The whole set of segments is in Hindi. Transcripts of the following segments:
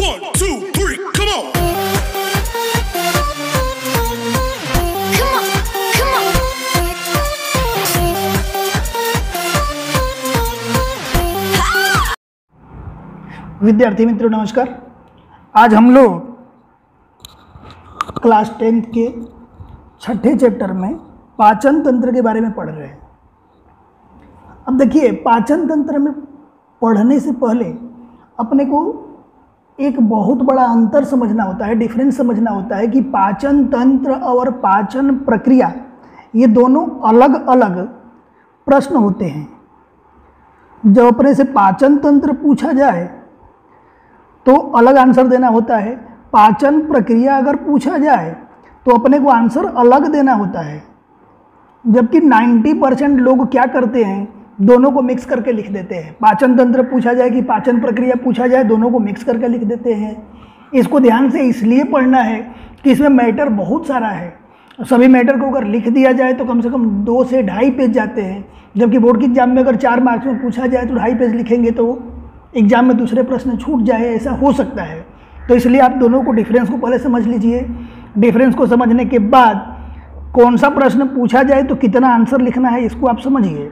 1, 2, 3, come on. विद्यार्थी मित्रों नमस्कार। आज हम लोग क्लास 10 के छठे चैप्टर में पाचन तंत्र के बारे में पढ़ रहे हैं। अब देखिए, पाचन तंत्र में पढ़ने से पहले अपने को एक बहुत बड़ा अंतर समझना होता है, डिफरेंस समझना होता है कि पाचन तंत्र और पाचन प्रक्रिया ये दोनों अलग अलग प्रश्न होते हैं। जब अपने से पाचन तंत्र पूछा जाए तो अलग आंसर देना होता है, पाचन प्रक्रिया अगर पूछा जाए तो अपने को आंसर अलग देना होता है। जबकि 90% लोग क्या करते हैं, दोनों को मिक्स करके लिख देते हैं। पाचन तंत्र पूछा जाए कि पाचन प्रक्रिया पूछा जाए, दोनों को मिक्स करके लिख देते हैं। इसको ध्यान से इसलिए पढ़ना है कि इसमें मैटर बहुत सारा है। सभी मैटर को अगर लिख दिया जाए तो कम से कम 2 से 2.5 पेज जाते हैं, जबकि बोर्ड की एग्जाम में अगर 4 मार्क्स में पूछा जाए तो 2.5 पेज लिखेंगे तो एग्जाम में दूसरे प्रश्न छूट जाए, ऐसा हो सकता है। तो इसलिए आप दोनों को डिफरेंस को पहले समझ लीजिए। डिफरेंस को समझने के बाद कौन सा प्रश्न पूछा जाए तो कितना आंसर लिखना है, इसको आप समझिए।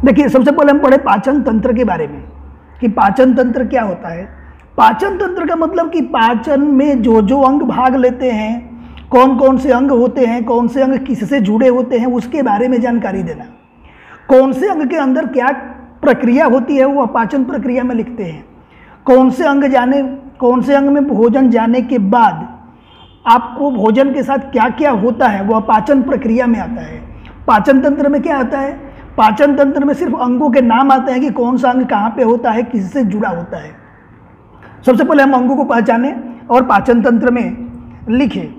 देखिए, सबसे पहले हम पढ़े पाचन तंत्र के बारे में कि पाचन तंत्र क्या होता है। पाचन तंत्र का मतलब कि पाचन में जो जो अंग भाग लेते हैं, कौन कौन से अंग होते हैं, कौन से अंग किससे जुड़े होते हैं, उसके बारे में जानकारी देना। कौन से अंग के अंदर क्या प्रक्रिया होती है वो पाचन प्रक्रिया में लिखते हैं। कौन से अंग में भोजन जाने के बाद आपको भोजन के साथ क्या क्या होता है वह पाचन प्रक्रिया में आता है। पाचन तंत्र में क्या आता है, पाचन तंत्र में सिर्फ अंगों के नाम आते हैं कि कौन सा अंग कहाँ पे होता है, किससे जुड़ा होता है। सबसे पहले हम अंगों को पहचाने और पाचन तंत्र में लिखें,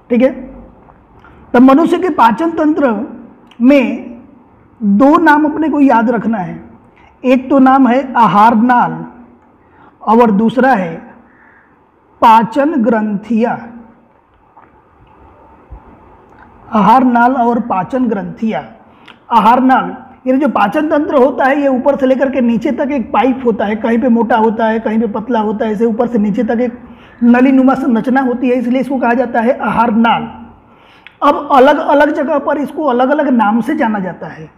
ठीक है। तब मनुष्य के पाचन तंत्र में 2 नाम अपने को याद रखना है। एक तो नाम है आहार नाल और दूसरा है पाचन ग्रंथियां। आहार नाल और पाचन ग्रंथियां। आहार नाल यानी जो पाचन तंत्र होता है ये ऊपर से लेकर के नीचे तक एक पाइप होता है, कहीं पे मोटा होता है, कहीं पे पतला होता है, ऐसे ऊपर से नीचे तक एक नलीनुमा संरचना होती है, इसलिए इसको कहा जाता है आहार नाल। अब अलग अलग जगह पर इसको अलग अलग नाम से जाना जाता है।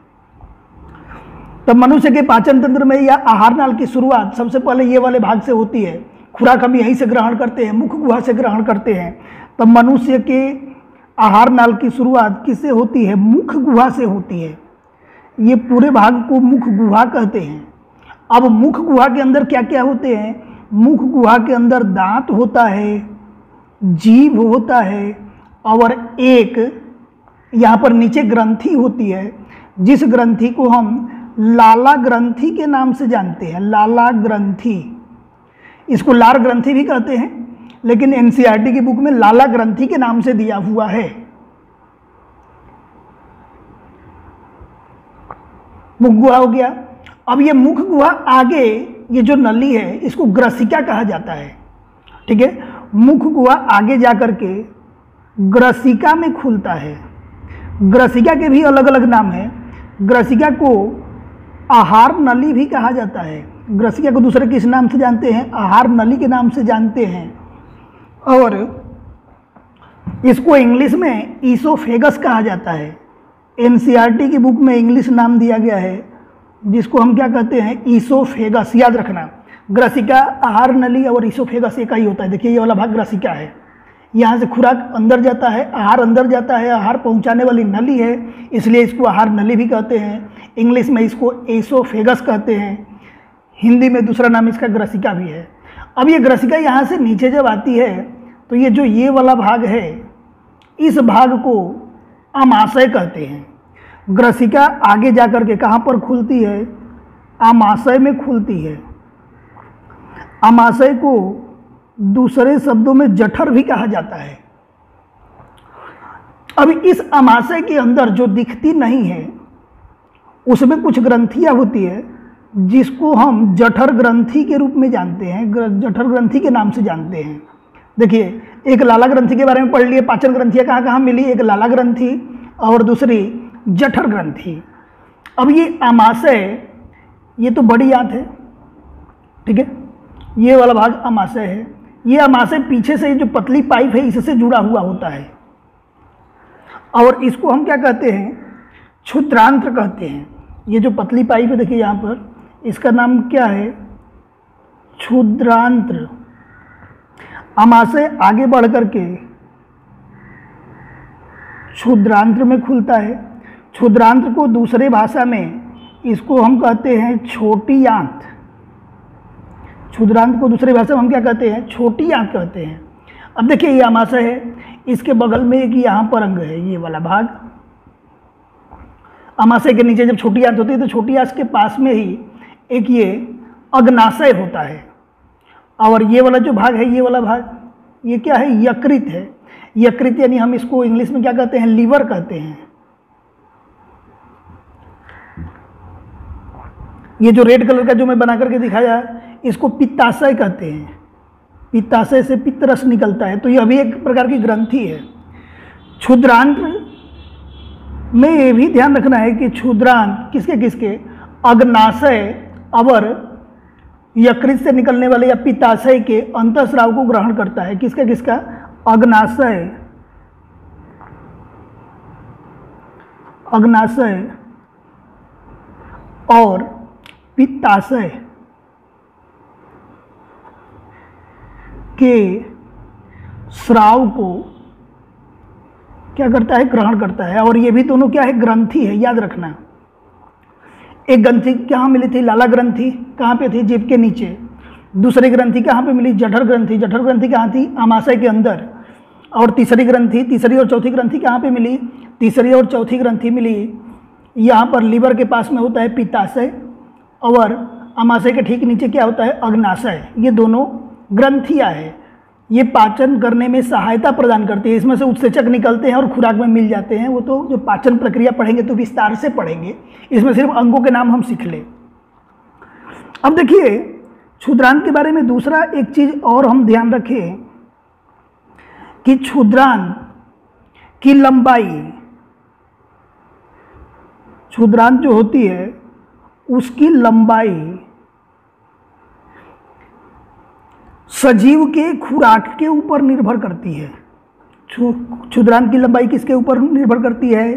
तब मनुष्य के पाचन तंत्र में या आहार नाल की शुरुआत सबसे पहले ये वाले भाग से होती है। खुराक हम यहीं से ग्रहण करते हैं, मुख गुहा से ग्रहण करते हैं। तब मनुष्य के आहार नाल की शुरुआत किससे होती है, मुख गुहा से होती है। ये पूरे भाग को मुख गुहा कहते हैं। अब मुख गुहा के अंदर क्या क्या होते हैं, मुख गुहा के अंदर दांत होता है, जीभ होता है और एक यहाँ पर नीचे ग्रंथि होती है, जिस ग्रंथि को हम लाला ग्रंथि के नाम से जानते हैं। लाला ग्रंथि, इसको लार ग्रंथि भी कहते हैं, लेकिन एनसीईआरटी की बुक में लाला ग्रंथि के नाम से दिया हुआ है। मुख गुहा हो गया। अब ये मुख गुहा आगे ये जो नली है इसको ग्रसिका कहा जाता है, ठीक है। मुख गुहा आगे जाकर के ग्रसिका में खुलता है। ग्रसिका के भी अलग अलग नाम है। ग्रसिका को आहार नली भी कहा जाता है। ग्रसिका को दूसरे किस नाम से जानते हैं, आहार नली के नाम से जानते हैं। और इसको इंग्लिश में ईसोफेगस कहा जाता है। एनसीईआरटी की बुक में इंग्लिश नाम दिया गया है जिसको हम क्या कहते हैं, ईसोफेगस। याद रखना, ग्रसिका, आहार नली और ईसोफेगस एक ही होता है। देखिए ये वाला भाग ग्रसिका है, यहाँ से खुराक अंदर जाता है, आहार अंदर जाता है, आहार पहुँचाने वाली नली है, इसलिए इसको आहार नली भी कहते हैं। इंग्लिश में इसको ईसोफेगस कहते हैं, हिंदी में दूसरा नाम इसका ग्रसिका भी है। अब ये ग्रसिका यहाँ से नीचे जब आती है तो ये जो ये वाला भाग है इस भाग को आमाशय कहते हैं। ग्रसिका आगे जाकर के कहाँ पर खुलती है, आमाशय में खुलती है। आमाशय को दूसरे शब्दों में जठर भी कहा जाता है। अब इस आमाशय के अंदर जो दिखती नहीं है उसमें कुछ ग्रंथियां होती है जिसको हम जठर ग्रंथि के रूप में जानते हैं, जठर ग्रंथि के नाम से जानते हैं। देखिए, एक लाला ग्रंथि के बारे में पढ़ लिए, पाचन ग्रंथियां कहाँ कहाँ मिली, एक लाला ग्रंथि और दूसरी जठर ग्रंथि। अब ये आमाशय ये तो बड़ी आंत है, ठीक है। ये वाला भाग अमाशय है। ये अमाशय पीछे से जो पतली पाइप है इससे जुड़ा हुआ होता है और इसको हम क्या कहते हैं, क्षुद्रांत्र कहते हैं। ये जो पतली पाइप है देखिए यहाँ पर, इसका नाम क्या है, क्षुद्रांत्र। अमाशय आगे बढ़ करके क्षुद्रांत्र में खुलता है। क्षुद्रांत्र को दूसरे भाषा में इसको हम कहते हैं छोटी आंत। क्षुद्रांत को दूसरी भाषा में हम क्या कहते हैं, छोटी आंत कहते हैं। अब देखिए ये अमाशय है, इसके बगल में एक यहाँ पर अंग है, ये वाला भाग। अमाशय के नीचे जब छोटी आंत होती है तो छोटी आंत के पास में ही एक ये अग्नाशय होता है और ये वाला जो भाग है, ये वाला भाग ये क्या है, यकृत है। यकृत यानी हम इसको इंग्लिश में क्या कहते हैं, लीवर कहते हैं। ये जो रेड कलर का जो मैं बना करके दिखाया इसको पित्ताशय कहते हैं। पित्ताशय से पित्त रस निकलता है, तो यह भी एक प्रकार की ग्रंथि है। क्षुद्रांत्र में ये भी ध्यान रखना है कि क्षुद्रांत किसके किसके, अग्नाशय और यकृत से निकलने वाले या पित्ताशय के अंतःस्राव को ग्रहण करता है। किसका किसका, अग्नाशय, अग्नाशय और पित्ताशय के स्राव को क्या करता है, ग्रहण करता है। और ये भी दोनों क्या है, ग्रंथि है, याद रखना। एक ग्रंथि कहाँ मिली थी, लाला ग्रंथि कहाँ पे थी, जीभ के नीचे। दूसरी ग्रंथि कहाँ पे मिली, जठर ग्रंथि। जठर ग्रंथि कहाँ थी, अमाशय के अंदर। और तीसरी ग्रंथि, तीसरी और चौथी ग्रंथि कहाँ पे मिली, तीसरी और चौथी ग्रंथि मिली यहाँ पर लीवर के पास में होता है पित्ताशय और अमाशय के ठीक नीचे क्या होता है, अग्नाशय। ये दोनों ग्रंथियाँ हैं, ये पाचन करने में सहायता प्रदान करती है। इसमें से उत्सेचक निकलते हैं और खुराक में मिल जाते हैं। वो तो जो पाचन प्रक्रिया पढ़ेंगे तो विस्तार से पढ़ेंगे, इसमें सिर्फ अंगों के नाम हम सीख लें। अब देखिए क्षुद्रांत के बारे में दूसरा एक चीज़ और हम ध्यान रखें कि क्षुद्रांत की लंबाई, क्षुद्रांत जो होती है उसकी लंबाई सजीव के खुराक के ऊपर निर्भर करती है। क्षुद्रांत की लंबाई किसके ऊपर निर्भर करती है,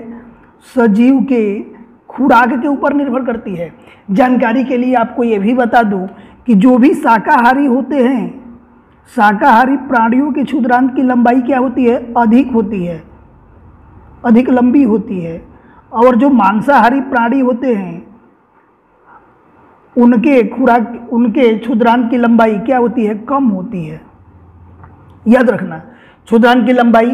सजीव के खुराक के ऊपर निर्भर करती है। जानकारी के लिए आपको ये भी बता दूं कि जो भी शाकाहारी होते हैं, शाकाहारी प्राणियों के क्षुद्रांत की लंबाई क्या होती है, अधिक होती है, अधिक लंबी होती है। और जो मांसाहारी प्राणी होते हैं उनके खुराक, उनके क्षुद्रांत की लंबाई क्या होती है, कम होती है। याद रखना, क्षुद्रांत की लंबाई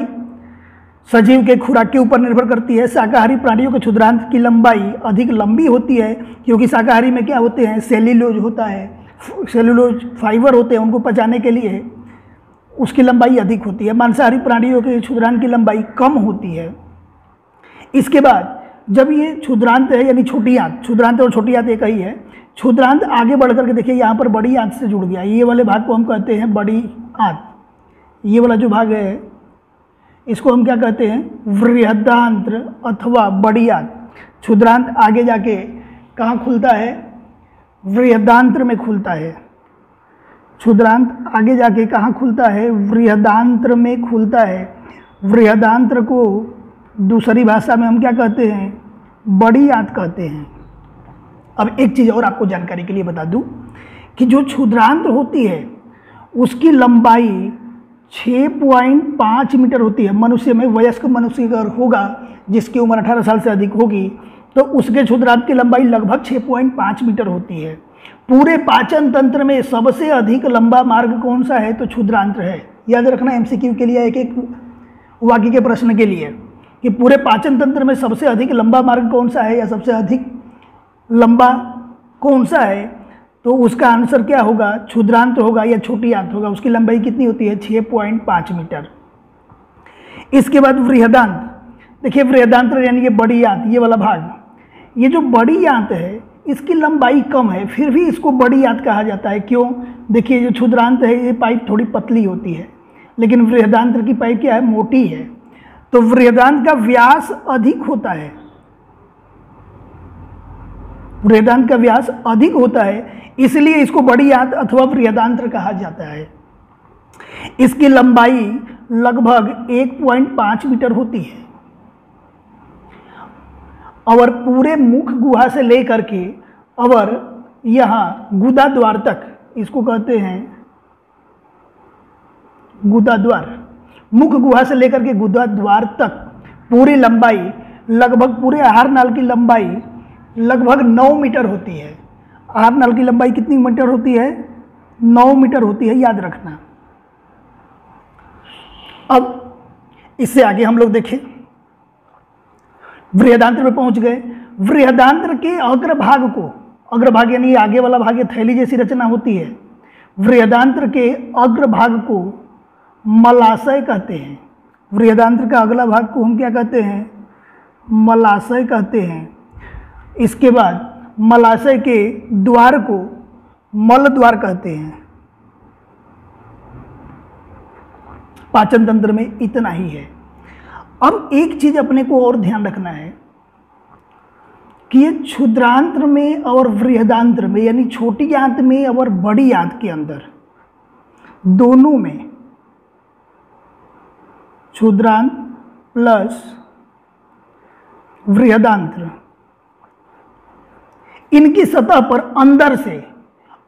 सजीव के खुराक के ऊपर निर्भर करती है। शाकाहारी प्राणियों के क्षुद्रांत की लंबाई अधिक लंबी होती है क्योंकि शाकाहारी में क्या होते हैं, सेल्यूलोज होता है, सेल्यूलोज फाइबर होते हैं, उनको पचाने के लिए उसकी लंबाई अधिक होती है। मांसाहारी प्राणियों के क्षुद्रांत की लंबाई कम होती है। इसके बाद जब ये क्षुद्रांत है यानी छोटी आंत, क्षुद्रांत और छोटी आंत एक ही है। क्षुद्रांत आगे बढ़ करके देखिए यहाँ पर बड़ी आंत से जुड़ गया, ये वाले भाग को हम कहते हैं बड़ी आंत। ये वाला जो भाग है इसको हम क्या कहते हैं, वृहदांत्र अथवा बड़ी आंत। क्षुद्रांत आगे जाके कहाँ खुलता है, वृहदांत्र में खुलता है। क्षुद्रांत आगे जाके कहाँ खुलता है, वृहदांत्र में खुलता है। वृहदांत्र को दूसरी भाषा में हम क्या कहते हैं, बड़ी आंत कहते हैं। अब एक चीज़ और आपको जानकारी के लिए बता दूं कि जो क्षुद्रांत होती है उसकी लंबाई 6.5 मीटर होती है। मनुष्य में, वयस्क मनुष्य अगर होगा जिसकी उम्र 18 साल से अधिक होगी तो उसके क्षुद्रांत की लंबाई लगभग 6.5 मीटर होती है। पूरे पाचन तंत्र में सबसे अधिक लंबा मार्ग कौन सा है, तो क्षुद्रांत्र है। याद रखना एमसीक्यू के लिए, एक एक वाक्य के प्रश्न के लिए, कि पूरे पाचन तंत्र में सबसे अधिक लंबा मार्ग कौन सा है या सबसे अधिक लंबा कौन सा है, तो उसका आंसर क्या होगा, क्षुद्रांत होगा या छोटी आंत होगा। उसकी लंबाई कितनी होती है, 6.5 मीटर। इसके बाद वृहदांत, देखिए वृहदांत यानी ये बड़ी आंत, ये वाला भाग, ये जो बड़ी आंत है इसकी लंबाई कम है, फिर भी इसको बड़ी आंत कहा जाता है। क्यों, देखिए जो क्षुद्रांत है ये पाइप थोड़ी पतली होती है, लेकिन वृहदांत की पाइप क्या है, मोटी है। तो वृहदांत का व्यास अधिक होता है, वृहदांत का व्यास अधिक होता है, इसलिए इसको बड़ी आंत अथवा बृहदांत्र कहा जाता है। इसकी लंबाई लगभग 1.5 मीटर होती है और पूरे मुख गुहा से लेकर के और यहाँ गुदा द्वार तक, इसको कहते हैं गुदा द्वार, मुख गुहा से लेकर के गुदा द्वार तक पूरी लंबाई लगभग, पूरे आहार नाल की लंबाई लगभग 9 मीटर होती है। आहार नाल की लंबाई कितनी मीटर होती है? 9 मीटर होती है, याद रखना। अब इससे आगे हम लोग देखें, बृहदांत्र में पहुंच गए। बृहदांत्र के अग्रभाग को, अग्रभाग यानी आगे वाला भाग, ये थैली जैसी रचना होती है। बृहदांत्र के अग्रभाग को मलाशय कहते हैं। बृहदांत्र का अगला भाग को हम क्या कहते हैं? मलाशय कहते हैं। इसके बाद मलाशय के द्वार को मल द्वार कहते हैं। पाचन तंत्र में इतना ही है। अब एक चीज अपने को और ध्यान रखना है कि ये क्षुद्रांत्र में और बृहदांत्र में, यानी छोटी आंत में और बड़ी आंत के अंदर, दोनों में क्षुद्रांत प्लस बृहदांत्र, इनकी सतह पर अंदर से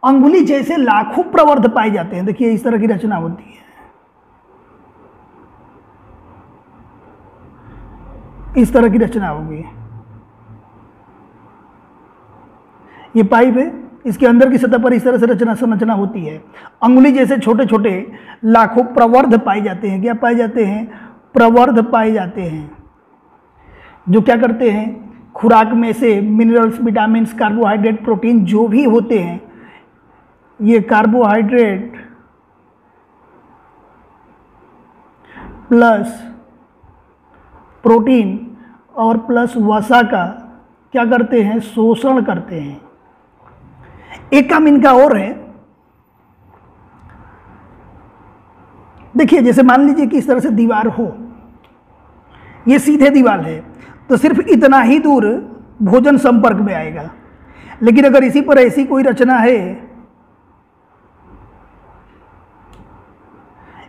अंगुली जैसे लाखों प्रवर्ध पाए जाते हैं। देखिए इस तरह की रचना होती है, इस तरह की रचना होगी। ये पाइप है, इसके अंदर की सतह पर इस तरह से रचना संरचना होती है। अंगुली जैसे छोटे छोटे लाखों प्रवर्ध पाए जाते हैं। क्या पाए जाते हैं? प्रवर्ध पाए जाते हैं, जो क्या करते हैं? खुराक में से मिनरल्स, विटामिन्स, कार्बोहाइड्रेट, प्रोटीन जो भी होते हैं, ये कार्बोहाइड्रेट प्लस प्रोटीन और प्लस वसा का क्या करते हैं? शोषण करते हैं। एक काम इनका और है, देखिए जैसे मान लीजिए कि इस तरह से दीवार हो, ये सीधे दीवार है, तो सिर्फ इतना ही दूर भोजन संपर्क में आएगा। लेकिन अगर इसी पर ऐसी कोई रचना है,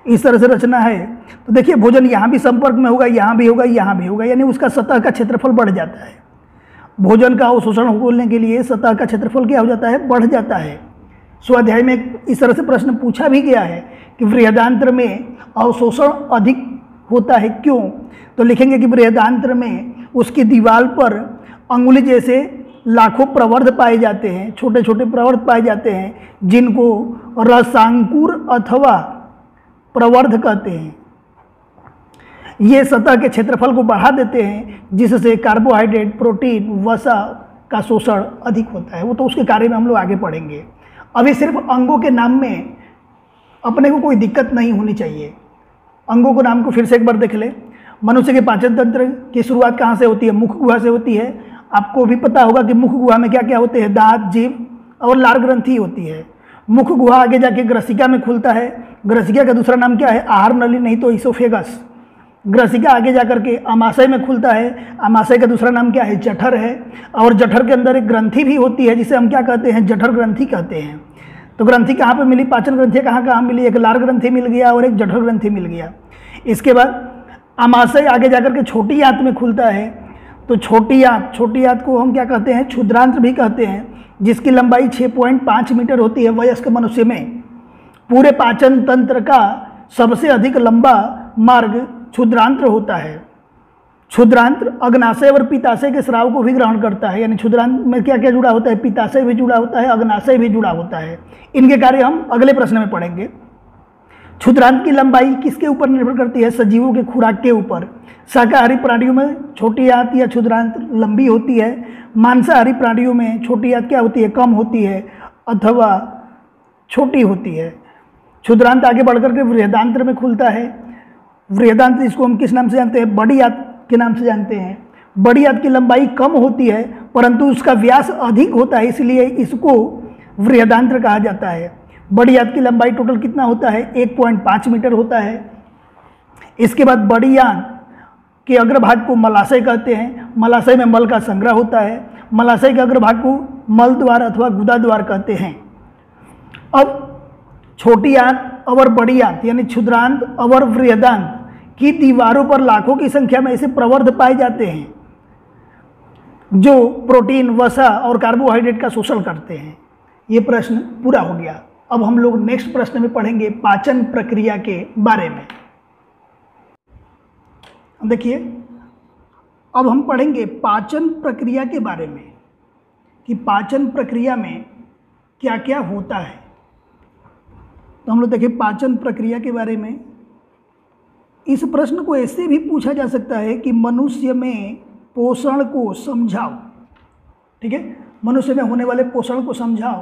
इस तरह से रचना है, तो देखिए भोजन यहाँ भी संपर्क में होगा, यहाँ भी होगा, यहाँ भी होगा, यानी उसका सतह का क्षेत्रफल बढ़ जाता है। भोजन का अवशोषण होने के लिए सतह का क्षेत्रफल क्या हो जाता है? बढ़ जाता है। स्वाध्याय में इस तरह से प्रश्न पूछा भी गया है कि बृहदांत्र में अवशोषण अधिक होता है, क्यों? तो लिखेंगे कि बृहदांत्र में उसकी दीवार पर अंगुली जैसे लाखों प्रवर्ध पाए जाते हैं, छोटे छोटे प्रवर्ध पाए जाते हैं, जिनको रसांकुर अथवा प्रवर्ध कहते हैं। ये सतह के क्षेत्रफल को बढ़ा देते हैं, जिससे कार्बोहाइड्रेट, प्रोटीन, वसा का शोषण अधिक होता है। वो तो उसके कार्य में हम लोग आगे पढ़ेंगे। अभी सिर्फ अंगों के नाम में अपने को कोई दिक्कत नहीं होनी चाहिए। अंगों के नाम को फिर से एक बार देख ले। मनुष्य के पाचन तंत्र की शुरुआत कहाँ से होती है? मुख गुहा से होती है। आपको भी पता होगा कि मुख गुहा में क्या क्या होते हैं? दांत, जीभ और लार ग्रंथि होती है। मुख गुहा आगे जाके ग्रसिका में खुलता है। ग्रसिका का दूसरा नाम क्या है? आहार नली, नहीं तो इसोफेगस। ग्रसिका आगे जाकर के अमाशय में खुलता है। अमाशय का दूसरा नाम क्या है? जठर है। और जठर के अंदर एक ग्रंथि भी होती है, जिसे हम क्या कहते हैं? जठर ग्रंथि कहते हैं। तो ग्रंथि कहाँ पे मिली? पाचन ग्रंथियाँ कहाँ कहाँ मिली? एक लार ग्रंथि मिल गया और एक जठर ग्रंथि मिल गया। इसके बाद अमाशय आगे जाकर के छोटी आंत में खुलता है। तो छोटी आंत को हम क्या कहते हैं? क्षुद्रांत्र भी कहते हैं, जिसकी लंबाई 6.5 मीटर होती है वयस्क मनुष्य में। पूरे पाचन तंत्र का सबसे अधिक लंबा मार्ग क्षुद्रांत्र होता है। क्षुद्रांत्र अग्नाशय और पित्ताशय के स्राव को भी ग्रहण करता है। यानी क्षुद्रांत्र में क्या क्या जुड़ा होता है? पित्ताशय भी जुड़ा होता है, अग्नाशय भी जुड़ा होता है। इनके कार्य हम अगले प्रश्न में पढ़ेंगे। क्षुद्रांत की लंबाई किसके ऊपर निर्भर करती है? सजीवों के खुराक के ऊपर। शाकाहारी प्राणियों में छोटी आंत या क्षुद्रांत लंबी होती है। मांसाहारी प्राणियों में छोटी आंत क्या होती है? कम होती है अथवा छोटी होती है। क्षुद्रांत आगे बढ़कर के बृहदांत्र में खुलता है। बृहदांत्र इसको हम किस नाम से जानते हैं? बड़ी आंत के नाम से जानते हैं। बड़ी आंत की लंबाई कम होती है, परंतु उसका व्यास अधिक होता है, इसलिए इसको बृहदांत्र कहा जाता है। बड़ी आंत की लंबाई टोटल कितना होता है? 1.5 मीटर होता है। इसके बाद बड़ी आंत के अग्रभाग को मलाशय कहते हैं। मलाशय में मल का संग्रह होता है। मलाशय के अग्रभाग को मल द्वार अथवा गुदा द्वार कहते हैं। अब छोटी आंत और बड़ी आंत यानी क्षुद्रांत और बृहदांत की दीवारों पर लाखों की संख्या में ऐसे प्रवर्ध पाए जाते हैं जो प्रोटीन, वसा और कार्बोहाइड्रेट का शोषण करते हैं। ये प्रश्न पूरा हो गया। अब हम लोग नेक्स्ट प्रश्न में पढ़ेंगे पाचन प्रक्रिया के बारे में। देखिए, अब हम पढ़ेंगे पाचन प्रक्रिया के बारे में कि पाचन प्रक्रिया में क्या क्या होता है। तो हम लोग देखिए पाचन प्रक्रिया के बारे में। इस प्रश्न को ऐसे भी पूछा जा सकता है कि मनुष्य में पोषण को समझाओ। ठीक है, मनुष्य में होने वाले पोषण को समझाओ।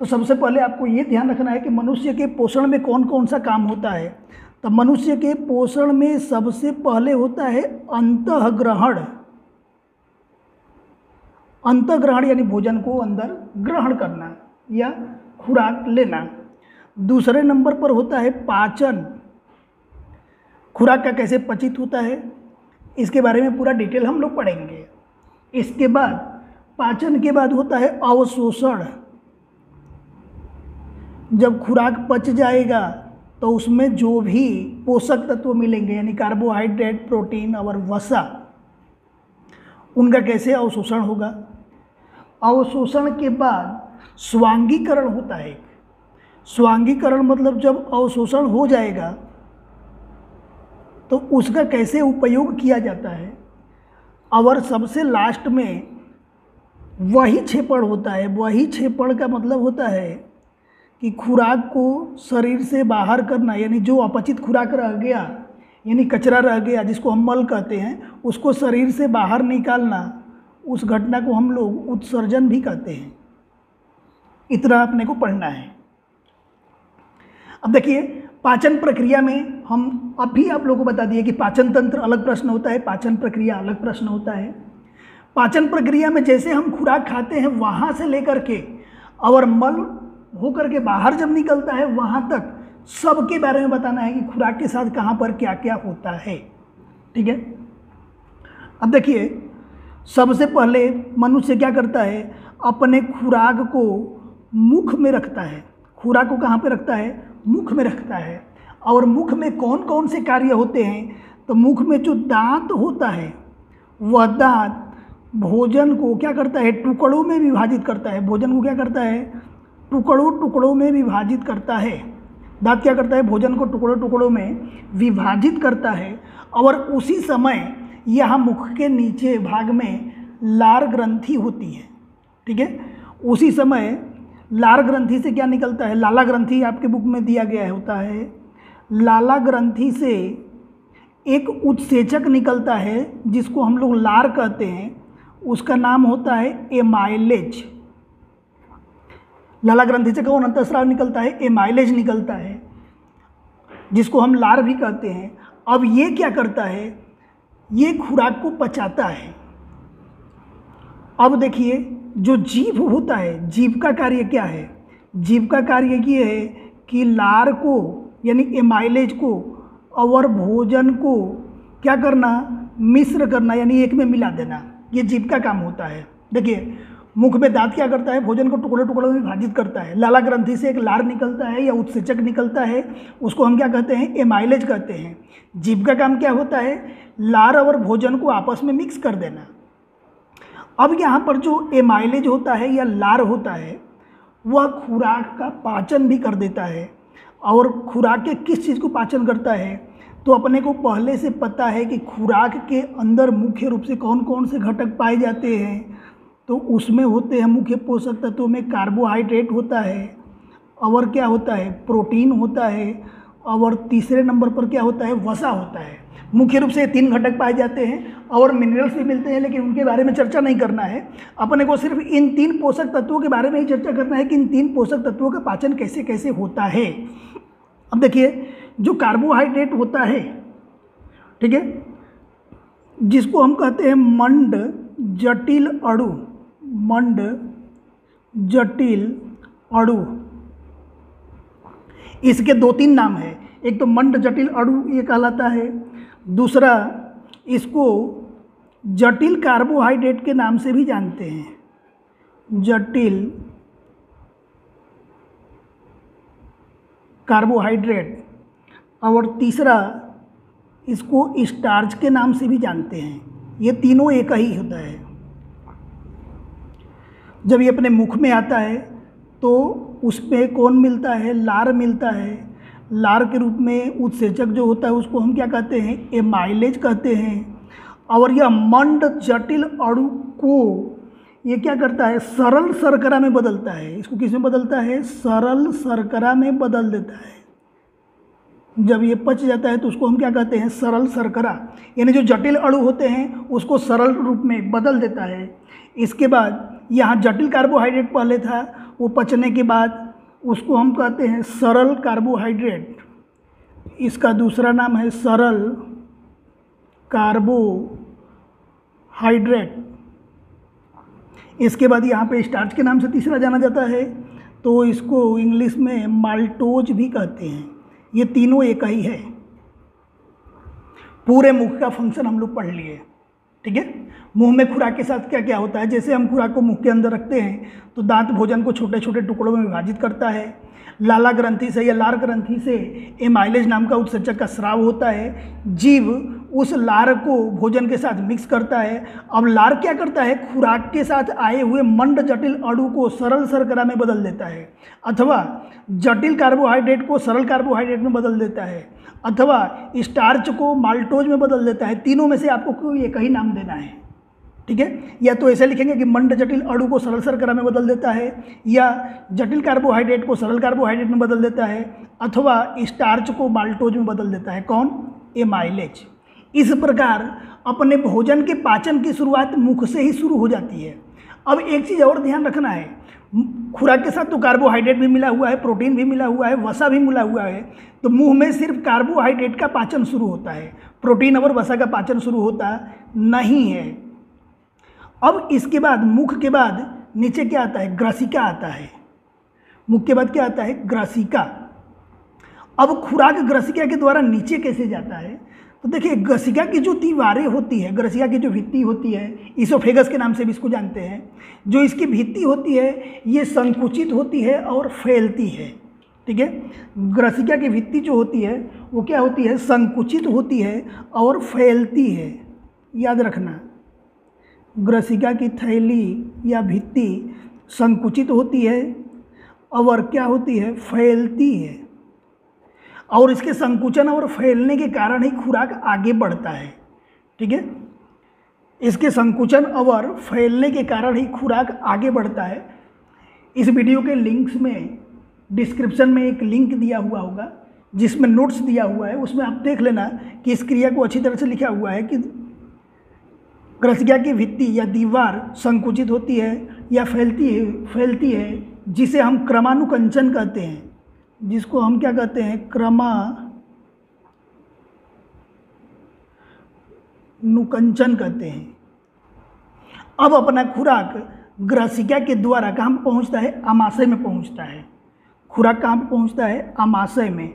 तो सबसे पहले आपको ये ध्यान रखना है कि मनुष्य के पोषण में कौन कौन सा काम होता है। तो मनुष्य के पोषण में सबसे पहले होता है अंतःग्रहण। अंतःग्रहण यानी भोजन को अंदर ग्रहण करना या खुराक लेना। दूसरे नंबर पर होता है पाचन। खुराक का कैसे पचित होता है इसके बारे में पूरा डिटेल हम लोग पढ़ेंगे। इसके बाद पाचन के बाद होता है अवशोषण। जब खुराक पच जाएगा तो उसमें जो भी पोषक तत्व मिलेंगे यानी कार्बोहाइड्रेट, प्रोटीन और वसा, उनका कैसे अवशोषण होगा। अवशोषण के बाद स्वांगीकरण होता है। स्वांगीकरण मतलब जब अवशोषण हो जाएगा तो उसका कैसे उपयोग किया जाता है। और सबसे लास्ट में वही क्षेपण होता है। वही क्षेपण का मतलब होता है कि खुराक को शरीर से बाहर करना, यानी जो अपचित खुराक रह गया यानी कचरा रह गया जिसको हम मल कहते हैं, उसको शरीर से बाहर निकालना, उस घटना को हम लोग उत्सर्जन भी कहते हैं। इतना अपने को पढ़ना है। अब देखिए पाचन प्रक्रिया में हम अभी आप लोगों को बता दिए कि पाचन तंत्र अलग प्रश्न होता है, पाचन प्रक्रिया अलग प्रश्न होता है। पाचन प्रक्रिया में जैसे हम खुराक खाते हैं वहाँ से लेकर के और मल होकर के बाहर जब निकलता है वहाँ तक सबके बारे में बताना है कि खुराक के साथ कहाँ पर क्या क्या होता है। ठीक है, अब देखिए सबसे पहले मनुष्य क्या करता है, अपने खुराक को मुख में रखता है। खुराक को कहाँ पे रखता है, मुख में रखता है। और मुख में कौन कौन से कार्य होते हैं, तो मुख में जो दांत होता है वह दांत भोजन को क्या करता है, टुकड़ों में विभाजित करता है। भोजन को क्या करता है, टुकड़ों टुकड़ों में विभाजित करता है। दांत क्या करता है, भोजन को टुकड़ों टुकड़ों में विभाजित करता है। और उसी समय यहाँ मुख के नीचे भाग में लार ग्रंथि होती है। ठीक है, उसी समय लार ग्रंथि से क्या निकलता है, लाला ग्रंथि आपके बुक में दिया गया होता है। लाला ग्रंथि से एक उत्सेचक निकलता है जिसको हम लोग लार कहते हैं, उसका नाम होता है एमाइलेज। लाला ग्रंथि से कौन अंतःस्राव निकलता है, एमाइलेज निकलता है, जिसको हम लार भी कहते हैं। अब ये क्या करता है, ये खुराक को पचाता है। अब देखिए जो जीभ होता है, जीभ का कार्य क्या है, जीभ का कार्य ये है कि लार को यानी एमाइलेज को और भोजन को क्या करना, मिश्र करना यानी एक में मिला देना। ये जीभ का काम होता है। देखिए मुख में दांत क्या करता है, भोजन को टुकड़े टुकड़ों में विभाजित करता है। लाला ग्रंथि से एक लार निकलता है या उत्सेचक निकलता है, उसको हम क्या कहते हैं, एमाइलेज कहते हैं। जीभ का काम क्या होता है, लार और भोजन को आपस में मिक्स कर देना। अब यहाँ पर जो एमाइलेज होता है या लार होता है वह खुराक का पाचन भी कर देता है। और खुराक के किस चीज़ को पाचन करता है, तो अपने को पहले से पता है कि खुराक के अंदर मुख्य रूप से कौन कौन से घटक पाए जाते हैं। तो उसमें होते हैं मुख्य पोषक तत्वों में कार्बोहाइड्रेट होता है, और क्या होता है, प्रोटीन होता है, और तीसरे नंबर पर क्या होता है, वसा होता है। मुख्य रूप से 3 घटक पाए जाते हैं और मिनरल्स भी मिलते हैं, लेकिन उनके बारे में चर्चा नहीं करना है। अपने को सिर्फ इन 3 पोषक तत्वों के बारे में ही चर्चा करना है कि इन 3 पोषक तत्वों का पाचन कैसे कैसे होता है। अब देखिए जो कार्बोहाइड्रेट होता है, ठीक है, जिसको हम कहते हैं मंड जटिल अणु, मंड जटिल अणु, इसके 2-3 नाम हैं। एक तो मंड जटिल अणु ये कहलाता है, दूसरा इसको जटिल कार्बोहाइड्रेट के नाम से भी जानते हैं, जटिल कार्बोहाइड्रेट, और तीसरा इसको स्टार्च के नाम से भी जानते हैं। ये तीनों एक ही होता है। जब ये अपने मुख में आता है तो उसमें कौन मिलता है? लार मिलता है। लार के रूप में उत्सेचक जो होता है उसको हम क्या कहते हैं? एमाइलेज कहते हैं। और यह मंड जटिल अणु को ये क्या करता है? सरल शर्करा में बदलता है। इसको किस में बदलता है? सरल शर्करा में बदल देता है। जब ये पच जाता है तो उसको हम क्या कहते हैं? सरल शर्करा, यानी जो जटिल अणु होते हैं उसको सरल रूप में बदल देता है। इसके बाद यहाँ जटिल कार्बोहाइड्रेट पहले था, वो पचने के बाद उसको हम कहते हैं सरल कार्बोहाइड्रेट। इसका दूसरा नाम है सरल कार्बोहाइड्रेट। इसके बाद यहाँ पे स्टार्च के नाम से तीसरा जाना जाता है, तो इसको इंग्लिश में माल्टोज भी कहते हैं। ये तीनों एक ही है। पूरे मुख का फंक्शन हम लोग पढ़ लिए, ठीक है। मुंह में खुराक के साथ क्या क्या होता है? जैसे हम खुराक को मुंह के अंदर रखते हैं तो दांत भोजन को छोटे छोटे टुकड़ों में विभाजित करता है। लाला ग्रंथि से या लार ग्रंथि से एमाइलेज नाम का उत्सेचक का स्राव होता है। जीव उस लार को भोजन के साथ मिक्स करता है। अब लार क्या करता है? खुराक के साथ आए हुए मंड जटिल अणु को सरल शर्करा में बदल देता है, अथवा जटिल कार्बोहाइड्रेट को सरल कार्बोहाइड्रेट में बदल देता है, अथवा स्टार्च को माल्टोज में बदल देता है। तीनों में से आपको कोई एक ही नाम देना है, ठीक है। या तो ऐसे लिखेंगे कि मंड जटिल अणु को सरल शर्करा में बदल देता है, या जटिल कार्बोहाइड्रेट को सरल कार्बोहाइड्रेट में बदल देता है, अथवा स्टार्च को माल्टोज में बदल देता है। कौन? एमाइलेज। इस प्रकार अपने भोजन के पाचन की शुरुआत मुख से ही शुरू हो जाती है। अब एक चीज़ और ध्यान रखना है, खुराक के साथ तो कार्बोहाइड्रेट भी मिला हुआ है, प्रोटीन भी मिला हुआ है, वसा भी मिला हुआ है, तो मुंह में सिर्फ कार्बोहाइड्रेट का पाचन शुरू होता है, प्रोटीन और वसा का पाचन शुरू होता नहीं है। अब इसके बाद मुख के बाद नीचे क्या आता है? ग्रसिका आता है। मुख के बाद क्या आता है? ग्रसिका। अब खुराक ग्रसिका के द्वारा नीचे कैसे जाता है? तो देखिए, ग्रसिका की जो दीवारें होती है, ग्रसिका की जो भित्ति होती है, इसोफेगस के नाम से भी इसको जानते हैं, जो इसकी भित्ति होती है ये संकुचित होती है और फैलती है, ठीक है। ग्रसिका की भित्ति जो होती है वो क्या होती है? संकुचित होती है और फैलती है। याद रखना, ग्रसिका की थैली या भित्ति संकुचित होती है और क्या होती है? फैलती है। और इसके संकुचन और फैलने के कारण ही खुराक आगे बढ़ता है, ठीक है। इसके संकुचन और फैलने के कारण ही खुराक आगे बढ़ता है। इस वीडियो के लिंक्स में डिस्क्रिप्शन में एक लिंक दिया हुआ होगा जिसमें नोट्स दिया हुआ है, उसमें आप देख लेना कि इस क्रिया को अच्छी तरह से लिखा हुआ है कि ग्रसिका की भित्ति या दीवार संकुचित होती है या फैलती है, जिसे हम क्रमानुकंचन कहते हैं, जिसको हम क्या कहते हैं? क्रमानुकंचन कहते हैं। अब अपना खुराक ग्रसिका के द्वारा कहाँ पर पहुँचता है? आमाशय में पहुँचता है। खुराक कहाँ पर पहुँचता है? आमाशय में।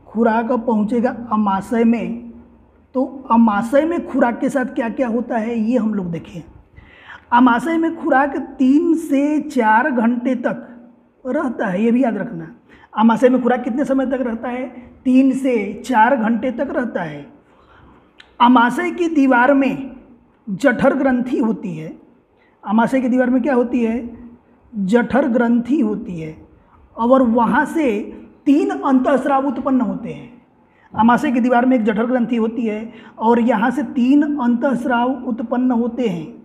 खुराक अब पहुँचेगा आमाशय में, तो आमाशय में खुराक के साथ क्या क्या होता है ये हम लोग देखें। आमाशय में खुराक 3 से 4 घंटे तक रहता है, ये भी याद रखना। आमाशय में खुराक कितने समय तक रहता है? 3 से 4 घंटे तक रहता है। आमाशय की दीवार में जठर ग्रंथि होती है। आमाशय की दीवार में क्या होती है? जठर ग्रंथि होती है, और वहाँ से 3 अंतःस्राव उत्पन्न होते हैं। आमाशय की दीवार में एक जठर ग्रंथि होती है और यहाँ से 3 अंतःस्राव उत्पन्न होते हैं।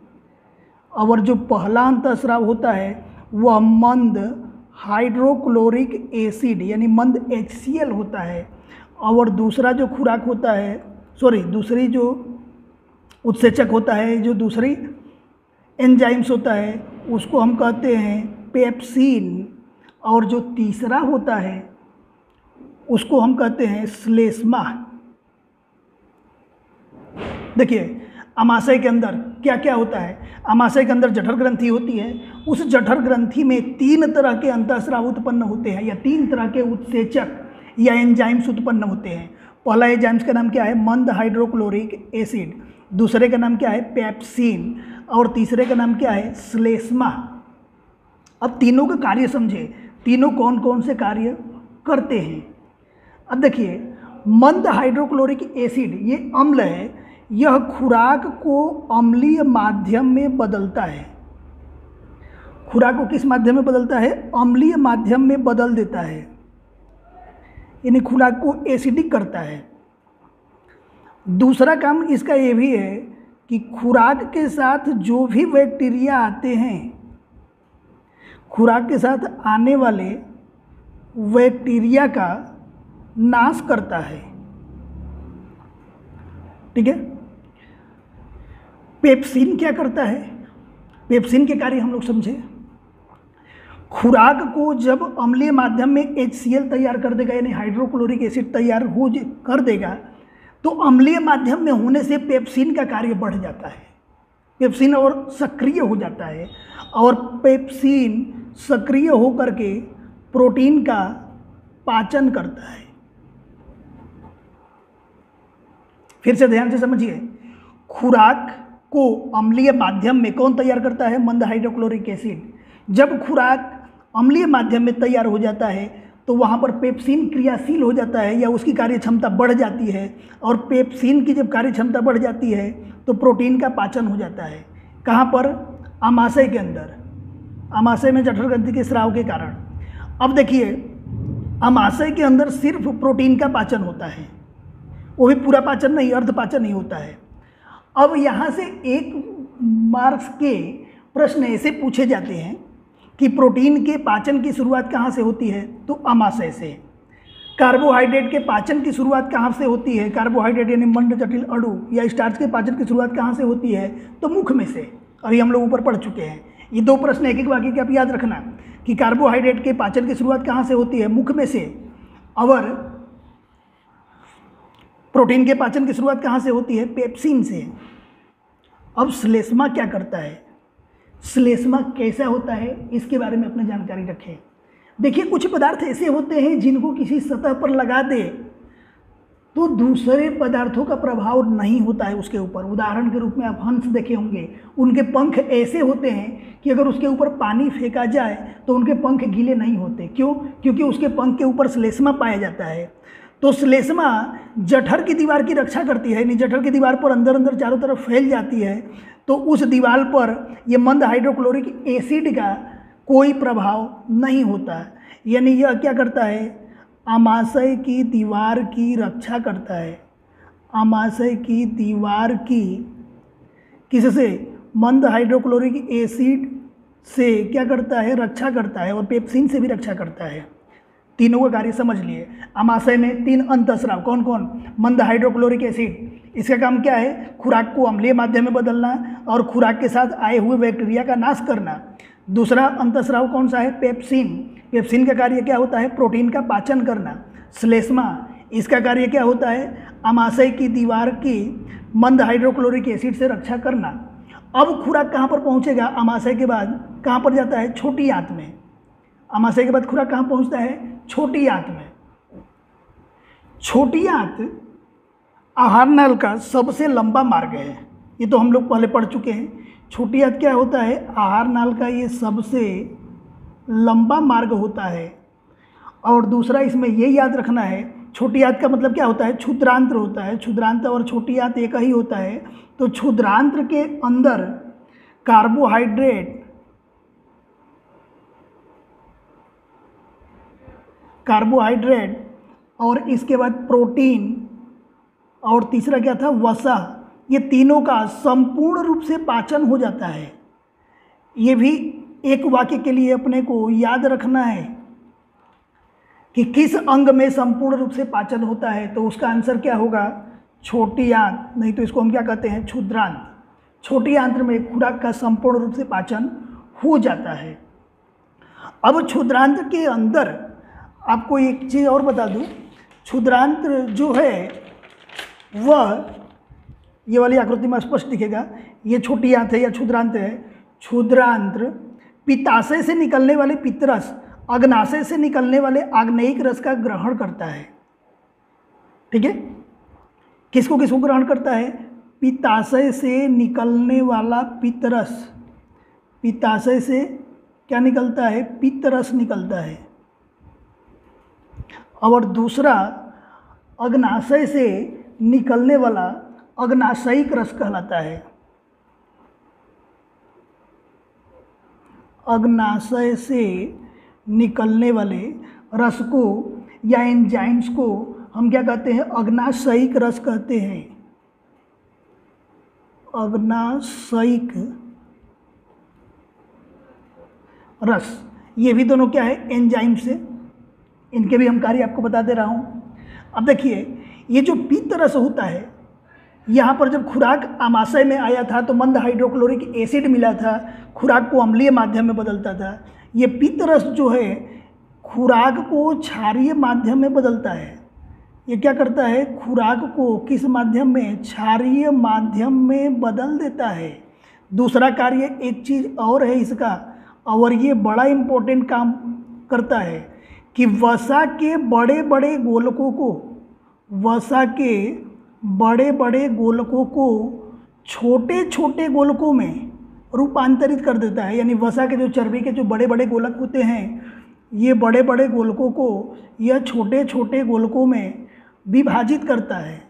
और जो पहला अंतःस्राव होता है वह मंद हाइड्रोक्लोरिक एसिड यानी मंद HCl होता है, और दूसरा जो खुराक होता है, दूसरी जो उत्सेचक होता है, जो दूसरी एंजाइम्स होता है, उसको हम कहते हैं पेप्सिन, और जो तीसरा होता है उसको हम कहते हैं श्लेष्मा। देखिए, आमाशय के अंदर क्या क्या होता है? आमाशय के अंदर जठर ग्रंथि होती है। उस जठर ग्रंथि में 3 तरह के अंतःस्राव उत्पन्न होते हैं, या 3 तरह के उत्सेचक या एंजाइम्स उत्पन्न होते हैं। पहला एंजाइम्स का नाम क्या है? मंद हाइड्रोक्लोरिक एसिड। दूसरे का नाम क्या है? पेप्सिन। और तीसरे का नाम क्या है? श्लेष्मा। अब तीनों का कार्य समझे, तीनों कौन कौन से कार्य करते हैं, अब देखिए, मंद हाइड्रोक्लोरिक एसिड ये अम्ल है, यह खुराक को अम्लीय माध्यम में बदलता है। खुराक को किस माध्यम में बदलता है? अम्लीय माध्यम में बदल देता है, यानी खुराक को एसिडिक करता है। दूसरा काम इसका ये भी है कि खुराक के साथ जो भी बैक्टीरिया आते हैं, खुराक के साथ आने वाले बैक्टीरिया का नाश करता है। ठीक है। पेप्सिन क्या करता है? पेप्सिन के कार्य हम लोग समझे। खुराक को जब अम्लीय माध्यम में HCl तैयार कर देगा, यानी हाइड्रोक्लोरिक एसिड तैयार कर देगा, तो अम्लीय माध्यम में होने से पेप्सिन का कार्य बढ़ जाता है, पेप्सिन और सक्रिय हो जाता है, और पेप्सिन सक्रिय होकर के प्रोटीन का पाचन करता है। फिर से ध्यान से समझिए, खुराक को अम्लीय माध्यम में कौन तैयार करता है? मंद हाइड्रोक्लोरिक एसिड। जब खुराक अम्लीय माध्यम में तैयार हो जाता है तो वहाँ पर पेप्सिन क्रियाशील हो जाता है या उसकी कार्य क्षमता बढ़ जाती है, और पेप्सिन की जब कार्य क्षमता बढ़ जाती है तो प्रोटीन का पाचन हो जाता है। कहाँ पर? आमाशय के अंदर, आमाशय में जठर ग्रंथि के स्राव के कारण। अब देखिए, आमाशय के अंदर सिर्फ प्रोटीन का पाचन होता है, वो भी पूरा पाचन नहीं, अर्ध पाचन ही होता है। अब यहाँ से 1 मार्क्स के प्रश्न ऐसे पूछे जाते हैं कि प्रोटीन के पाचन की शुरुआत कहाँ से होती है? तो आमाशय से। कार्बोहाइड्रेट के पाचन की शुरुआत कहाँ से होती है? कार्बोहाइड्रेट यानी मंड जटिल अणु या स्टार्च के पाचन की शुरुआत कहाँ से होती है? तो मुख में से। अभी हम लोग ऊपर पढ़ चुके हैं। ये 2 प्रश्न एक एक वाक्य के आप याद रखना कि कार्बोहाइड्रेट के पाचन की शुरुआत कहाँ से होती है? मुख में से। और प्रोटीन के पाचन की शुरुआत कहाँ से होती है? पेप्सिन से। अब श्लेष्मा क्या करता है? श्लेष्मा कैसा होता है, इसके बारे में अपनी जानकारी रखें। देखिए, कुछ पदार्थ ऐसे होते हैं जिनको किसी सतह पर लगा दे तो दूसरे पदार्थों का प्रभाव नहीं होता है उसके ऊपर। उदाहरण के रूप में आप हंस देखे होंगे, उनके पंख ऐसे होते हैं कि अगर उसके ऊपर पानी फेंका जाए तो उनके पंख गीले नहीं होते। क्यों? क्योंकि उसके पंख के ऊपर श्लेष्मा पाया जाता है। तो श्लेष्मा जठर की दीवार की रक्षा करती है, यानी जठर की दीवार पर अंदर अंदर चारों तरफ फैल जाती है, तो उस दीवार पर ये मंद हाइड्रोक्लोरिक एसिड का कोई प्रभाव नहीं होता। यानी यह क्या करता है? आमाशय की दीवार की रक्षा करता है। आमाशय की दीवार की किससे? मंद हाइड्रोक्लोरिक एसिड से क्या करता है? रक्षा करता है, और पेप्सिन से भी रक्षा करता है। तीनों का कार्य समझ लिए। आमाशय में 3 अंतःस्राव, कौन कौन? मंद हाइड्रोक्लोरिक एसिड, इसका काम क्या है? खुराक को अम्लीय माध्यम में बदलना और खुराक के साथ आए हुए बैक्टीरिया का नाश करना। दूसरा अंतःस्राव कौन सा है? पेप्सिन। पेप्सिन का कार्य क्या होता है? प्रोटीन का पाचन करना। श्लेष्मा, इसका कार्य क्या होता है? आमाशय की दीवार की मंद हाइड्रोक्लोरिक एसिड से रक्षा करना। अब खुराक कहाँ पर पहुँचेगा? आमाशय के बाद कहाँ पर जाता है? छोटी आंत में। आमाशय के बाद खुराक कहाँ पहुँचता है? छोटी आंत में। छोटी आंत आहार नाल का सबसे लंबा मार्ग है, ये तो हम लोग पहले पढ़ चुके हैं। छोटी आंत क्या होता है? आहार नाल का ये सबसे लंबा मार्ग होता है। और दूसरा इसमें ये याद रखना है, छोटी आंत का मतलब क्या होता है? क्षुद्रांत्र होता है। क्षुद्रांत्र और छोटी आंत एक ही होता है। तो क्षुद्रांत्र के अंदर कार्बोहाइड्रेट और इसके बाद प्रोटीन और तीसरा क्या था? वसा, ये तीनों का संपूर्ण रूप से पाचन हो जाता है। ये भी एक वाक्य के लिए अपने को याद रखना है कि किस अंग में संपूर्ण रूप से पाचन होता है। तो उसका आंसर क्या होगा? छोटी आंत, नहीं तो इसको हम क्या कहते हैं? क्षुद्रांत। छोटी आंत्र में खुराक का संपूर्ण रूप से पाचन हो जाता है। अब क्षुद्रांत्र के अंदर आपको एक चीज़ और बता दूं, क्षुद्रांत्र जो है वह ये वाली आकृति में स्पष्ट दिखेगा। ये छोटी आंत है या क्षुद्रांत्र है। क्षुद्रांत्र पित्ताशय से निकलने वाले पित्तरस, अग्नाशय से निकलने वाले आग्नेयिक रस का ग्रहण करता है। ठीक है, किसको किसको ग्रहण करता है? पित्ताशय से निकलने वाला पित्तरस। पित्ताशय से क्या निकलता है? पित्तरस निकलता है। और दूसरा अग्नाशय से निकलने वाला अग्नाशयिक रस कहलाता है। अग्नाशय से निकलने वाले रस को या एंजाइम्स को हम क्या कहते हैं? अग्नाशयिक रस कहते हैं। अग्नाशयिक रस, ये भी दोनों क्या है? एंजाइम से। इनके भी हम कार्य आपको बता दे रहा हूँ। अब देखिए, ये जो पित्त रस होता है, यहाँ पर जब खुराक आमाशय में आया था तो मंद हाइड्रोक्लोरिक एसिड मिला था, खुराक को अम्लीय माध्यम में बदलता था। ये पित्त रस जो है खुराक को क्षारीय माध्यम में बदलता है। ये क्या करता है? खुराक को किस माध्यम में? क्षारीय माध्यम में बदल देता है। दूसरा कार्य एक चीज़ और है इसका, और ये बड़ा इम्पोर्टेंट काम करता है कि वसा के बड़े बड़े गोलकों को, वसा के बड़े बड़े गोलकों को छोटे छोटे गोलकों में रूपांतरित कर देता है। यानी वसा के जो चर्बी के जो बड़े बड़े गोलक होते हैं, ये बड़े बड़े गोलकों को यह छोटे छोटे गोलकों में विभाजित करता है,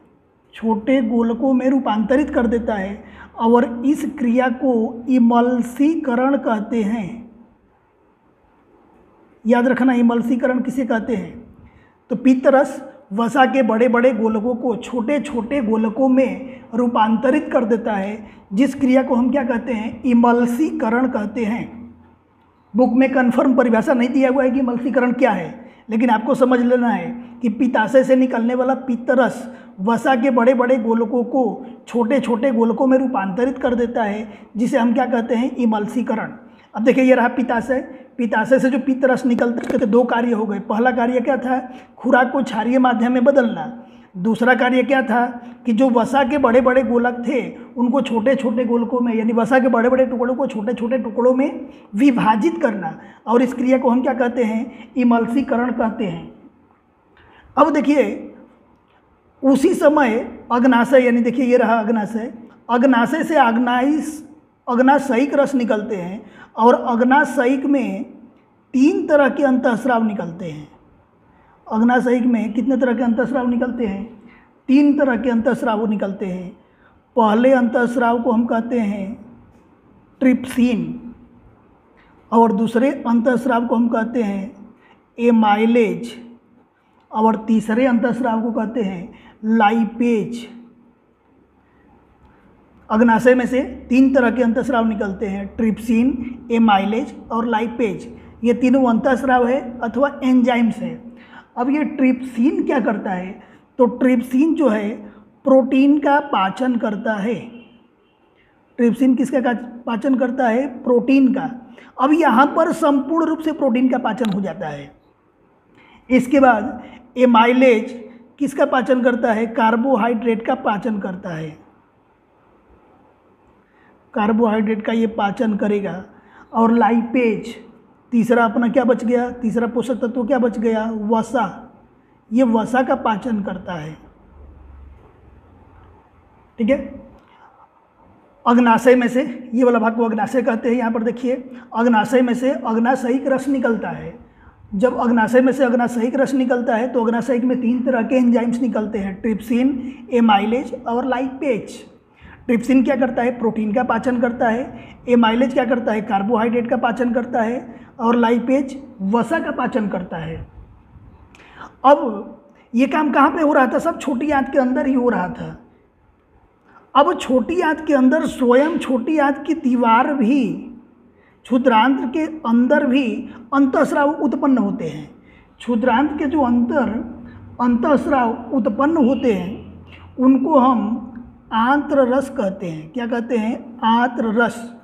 छोटे गोलकों में रूपांतरित कर देता है, और इस क्रिया को इमल्सीकरण कहते हैं। याद रखना, इमल्सीकरण किसे कहते हैं? तो पित्त रस वसा के बड़े बड़े गोलकों को छोटे छोटे गोलकों में रूपांतरित कर देता है, जिस क्रिया को हम क्या कहते हैं? इमल्सीकरण कहते हैं। बुक में कन्फर्म परिभाषा नहीं दिया हुआ है कि इमल्सीकरण क्या है, लेकिन आपको समझ लेना है कि पित्ताशय से निकलने वाला पित्त रस वसा के बड़े बड़े गोलकों को छोटे छोटे गोलकों में रूपांतरित कर देता है, जिसे हम क्या कहते हैं? इमल्सीकरण। अब देखिए, ये रहा पित्ताशय। पित्ताशय से जो पित्त रस निकलता है, तो दो कार्य हो गए। पहला कार्य क्या था? खुराक को क्षारीय माध्यम में बदलना। दूसरा कार्य क्या था? कि जो वसा के बड़े बड़े गोलक थे उनको छोटे छोटे गोलकों में, यानी वसा के बड़े बड़े टुकड़ों को छोटे छोटे टुकड़ों में विभाजित करना, और इस क्रिया को हम क्या कहते हैं? इमल्सीकरण कहते हैं। अब देखिए, उसी समय अग्नाशय, यानी देखिए ये रहा अग्नाशय, अग्नाशय से अग्नाशयिक रस निकलते हैं, और अग्नाशयिक में 3 तरह के अंतःस्राव निकलते हैं। अग्नाशयिक में कितने तरह के अंतःस्राव निकलते हैं? 3 तरह के अंतःस्राव निकलते हैं। पहले अंतःस्राव को हम कहते हैं ट्रिप्सिन, और दूसरे अंतःस्राव को हम कहते हैं एमाइलेज, और तीसरे अंतःस्राव को कहते हैं लाइपेज। अग्नाशय में से 3 तरह के अंतःस्राव निकलते हैं, ट्रिप्सिन, एमाइलेज और लाइपेज। ये तीनों अंतःस्राव है अथवा एंजाइम्स है। अब ये ट्रिप्सिन क्या करता है? तो ट्रिप्सिन जो है प्रोटीन का पाचन करता है। ट्रिप्सिन किसका पाचन करता है? प्रोटीन का। अब यहाँ पर संपूर्ण रूप से प्रोटीन का पाचन हो जाता है। इसके बाद एमाइलेज किसका पाचन करता है? कार्बोहाइड्रेट का पाचन करता है। कार्बोहाइड्रेट का ये पाचन करेगा। और लाइपेज, तीसरा अपना क्या बच गया? तीसरा पोषक तत्व क्या बच गया? वसा। ये वसा का पाचन करता है। ठीक है। अग्नाशय में से, ये वाला भाग को अग्नाशय कहते हैं। यहाँ पर देखिए, अग्नाशय में से अग्नाशयिक रस निकलता है। जब अग्नाशय में से अग्नाशयिक रस निकलता है तो अग्नाशयिक में 3 तरह के एंजाइम्स निकलते हैं, ट्रिप्सिन, एमाइलेज और लाइपेज। ट्रिप्सिन क्या करता है? प्रोटीन का पाचन करता है। एमाइलेज क्या करता है? कार्बोहाइड्रेट का पाचन करता है। और लाइपेज वसा का पाचन करता है। अब ये काम कहाँ पे हो रहा था? सब छोटी आंत के अंदर ही हो रहा था। अब छोटी आंत के अंदर स्वयं छोटी आंत की दीवार भी, क्षुद्रांत्र के अंदर भी अंतःस्राव उत्पन्न होते हैं। क्षुद्रांत्र के जो अंतःस्राव उत्पन्न होते हैं उनको हम आंत्र रस कहते हैं। क्या कहते हैं? आंत्र रस।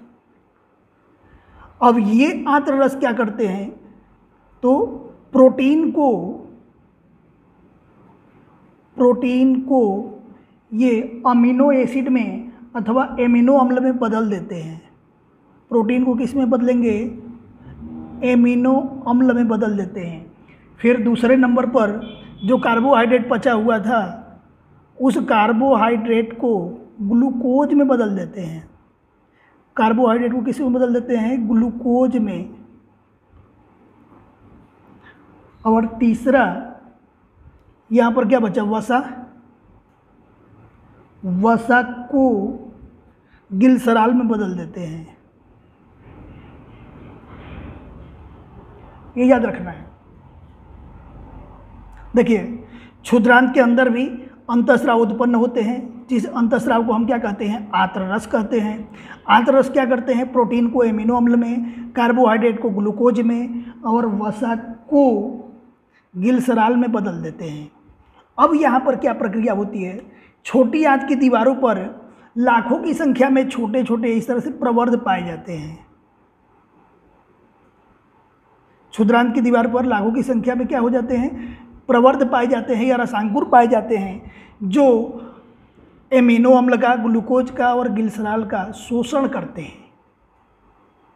अब ये आंत्र रस क्या करते हैं? तो प्रोटीन को ये अमीनो एसिड में अथवा एमिनो अम्ल में बदल देते हैं। प्रोटीन को किस में बदलेंगे? एमिनो अम्ल में बदल देते हैं। फिर दूसरे नंबर पर जो कार्बोहाइड्रेट पचा हुआ था उस कार्बोहाइड्रेट को ग्लूकोज में बदल देते हैं। कार्बोहाइड्रेट को किस में बदल देते हैं? ग्लूकोज में। और तीसरा यहाँ पर क्या बचा, वसा, वसा को गिलसराल में बदल देते हैं, ये याद रखना है। देखिए क्षुद्रांत के अंदर भी अंतःस्राव उत्पन्न होते हैं, जिस अंतःस्राव को हम क्या कहते हैं, आंत्ररस कहते हैं। आंत्ररस क्या करते हैं, प्रोटीन को एमिनो अम्ल में, कार्बोहाइड्रेट को ग्लूकोज में और वसा को गिलसराल में बदल देते हैं। अब यहाँ पर क्या प्रक्रिया होती है, छोटी आंत की दीवारों पर लाखों की संख्या में छोटे छोटे इस तरह से प्रवर्ध पाए जाते हैं। क्षुद्रांत की दीवार पर लाखों की संख्या में क्या हो जाते हैं, प्रवर्ध पाए जाते हैं या रसांकुर पाए जाते हैं, जो एमिनो अम्ल का, ग्लूकोज का और गिलसराल का शोषण करते हैं।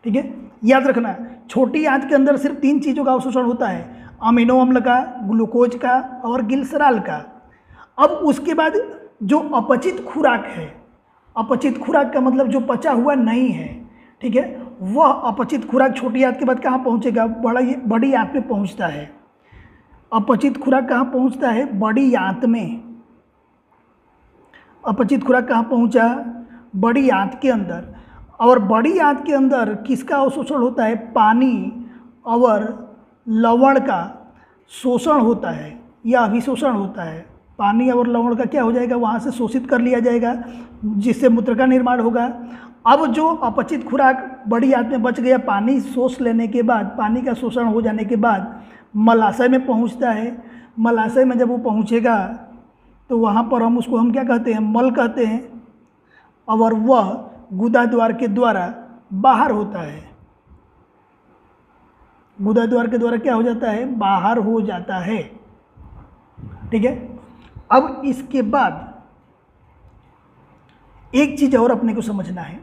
ठीक है, याद रखना, छोटी आंत के अंदर सिर्फ 3 चीज़ों का अवशोषण होता है, अमीनो अम्ल का, ग्लूकोज का और गिलसराल का। अब उसके बाद जो अपचित खुराक है, अपचित खुराक का मतलब जो पचा हुआ नहीं है, ठीक है, वह अपचित खुराक छोटी आंत के बाद कहाँ पहुँचेगा, बड़ी आंत में पहुँचता है। अपचित खुराक कहाँ पहुँचता है, बड़ी आंत में। अपचित खुराक कहाँ पहुँचा, बड़ी आंत के अंदर। और बड़ी आंत के अंदर किसका अवशोषण होता है, पानी और लवण का शोषण होता है या अभिशोषण होता है। पानी और लवण का क्या हो जाएगा, वहाँ से शोषित कर लिया जाएगा, जिससे मूत्र का निर्माण होगा। अब जो अपचित खुराक बड़ी आंत में बच गया, पानी सोख लेने के बाद, पानी का शोषण हो जाने के बाद मलाशय में पहुँचता है। मलाशय में जब वो पहुँचेगा तो वहाँ पर हम क्या कहते हैं, मल कहते हैं, और वह गुदा द्वार के द्वारा बाहर होता है। गुदा द्वार के द्वारा क्या हो जाता है, बाहर हो जाता है। ठीक है, अब इसके बाद एक चीज और अपने को समझना है।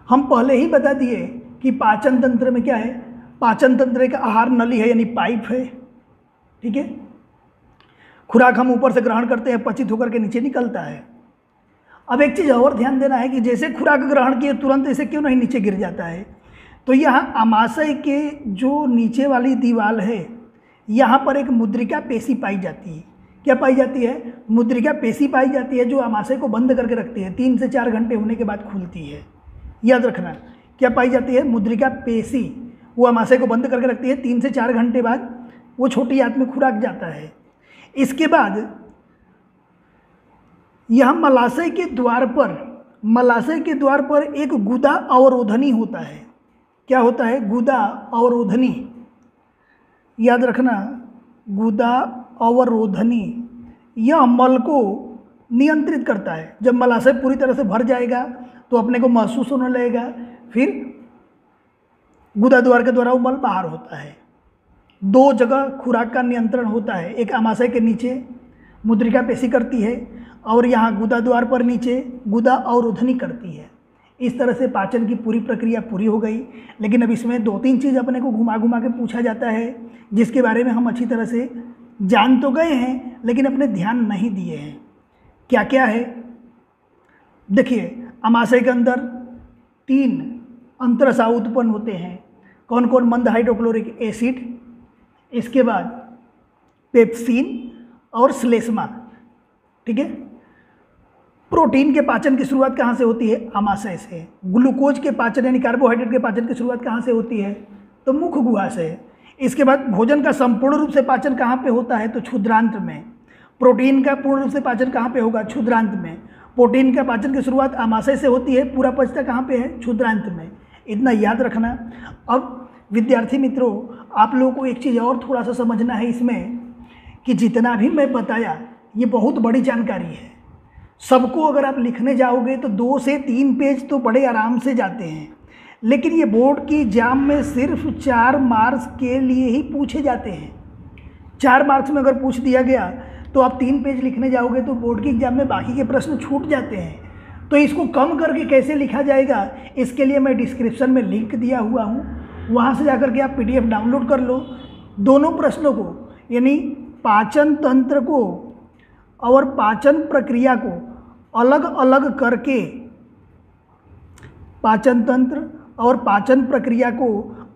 हम पहले ही बता दिए कि पाचन तंत्र में क्या है, पाचन तंत्र एक आहार नली है, यानी पाइप है। ठीक है, खुराक हम ऊपर से ग्रहण करते हैं, पचित होकर के नीचे निकलता है। अब एक चीज़ और ध्यान देना है कि जैसे खुराक ग्रहण किए तुरंत ऐसे क्यों नहीं नीचे गिर जाता है, तो यहाँ आमाशय के जो नीचे वाली दीवार है, यहाँ पर एक मुद्रिका पेशी पाई जाती है। क्या पाई जाती है, मुद्रिका पेशी पाई जाती है, जो आमाशय को बंद करके रखती है। 3 से 4 घंटे होने के बाद खुलती है, याद रखना। क्या पाई जाती है, मुद्रिका पेशी, वो आमाशय को बंद करके रखती है। 3 से 4 घंटे बाद वो छोटी आंत में खुराक जाता है। इसके बाद यह मलाशय के द्वार पर एक गुदा अवरोधनी होता है। क्या होता है, गुदा अवरोधनी, याद रखना, गुदा अवरोधनी। यह मल को नियंत्रित करता है। जब मलाशय पूरी तरह से भर जाएगा तो अपने को महसूस होने लगेगा, फिर गुदा द्वार के द्वारा वो मल बाहर होता है। 2 जगह खुराक का नियंत्रण होता है, एक आमाशय के नीचे मुद्रिका पेशी करती है, और यहाँ गुदा द्वार पर नीचे गुदा अवरोधनी करती है। इस तरह से पाचन की पूरी प्रक्रिया पूरी हो गई। लेकिन अब इसमें 2-3 चीज़ अपने को घुमा घुमा के पूछा जाता है, जिसके बारे में हम अच्छी तरह से जान तो गए हैं लेकिन अपने ध्यान नहीं दिए हैं। क्या क्या है, देखिए, आमाशय के अंदर 3 अंतरस्राव उत्पन्न होते हैं। कौन कौन, मंद हाइड्रोक्लोरिक एसिड, इसके बाद पेप्सिन और श्लेष्मा। ठीक है, प्रोटीन के पाचन की शुरुआत कहाँ से होती है, आमाशय से। ग्लूकोज के पाचन यानी कार्बोहाइड्रेट के पाचन की शुरुआत कहाँ से होती है, तो मुख गुहा से। इसके बाद भोजन का संपूर्ण रूप से पाचन कहाँ पे होता है, तो क्षुद्रांत में। प्रोटीन का पूर्ण रूप से पाचन कहाँ पे होगा, क्षुद्रांत में। प्रोटीन का पाचन की शुरुआत आमाशय से होती है, पूरा पचता कहाँ पे है, क्षुद्रांत में। इतना याद रखना। अब विद्यार्थी मित्रों, आप लोगों को एक चीज़ और थोड़ा सा समझना है इसमें, कि जितना भी मैं बताया ये बहुत बड़ी जानकारी है। सबको अगर आप लिखने जाओगे तो 2 से 3 पेज तो बड़े आराम से जाते हैं, लेकिन ये बोर्ड की एग्जाम में सिर्फ 4 मार्क्स के लिए ही पूछे जाते हैं। 4 मार्क्स में अगर पूछ दिया गया तो आप 3 पेज लिखने जाओगे तो बोर्ड की एग्जाम में बाकी के प्रश्न छूट जाते हैं। तो इसको कम करके कैसे लिखा जाएगा, इसके लिए मैं डिस्क्रिप्शन में लिंक दिया हुआ हूँ, वहाँ से जाकर के आप PDF डाउनलोड कर लो। दोनों प्रश्नों को, यानी पाचन तंत्र को और पाचन प्रक्रिया को अलग अलग करके, पाचन तंत्र और पाचन प्रक्रिया को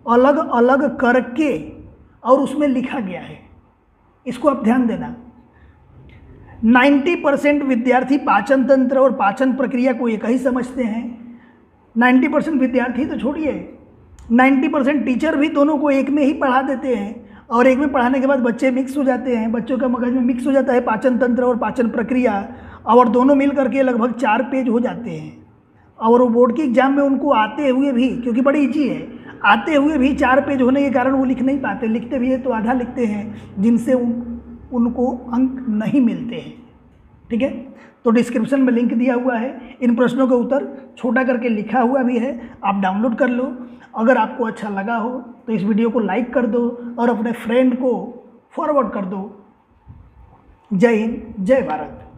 अलग अलग करके और उसमें लिखा गया है। इसको आप ध्यान देना। 90% विद्यार्थी पाचन तंत्र और पाचन प्रक्रिया को एक ही समझते हैं। 90% विद्यार्थी तो छोड़िए, 90% टीचर भी दोनों को एक में ही पढ़ा देते हैं, और एक में पढ़ाने के बाद बच्चे मिक्स हो जाते हैं, बच्चों का मगज में मिक्स हो जाता है पाचन तंत्र और पाचन प्रक्रिया, और दोनों मिल करके लगभग 4 पेज हो जाते हैं। और वो बोर्ड की एग्जाम में उनको आते हुए भी, क्योंकि बड़ी ईजी है, आते हुए भी 4 पेज होने के कारण वो लिख नहीं पाते, लिखते भी है तो आधा लिखते हैं, जिनसे उनको अंक नहीं मिलते हैं। ठीक है, तो डिस्क्रिप्शन में लिंक दिया हुआ है, इन प्रश्नों का उत्तर छोटा करके लिखा हुआ भी है, आप डाउनलोड कर लो। अगर आपको अच्छा लगा हो तो इस वीडियो को लाइक कर दो और अपने फ्रेंड को फॉरवर्ड कर दो। जय हिंद, जय भारत।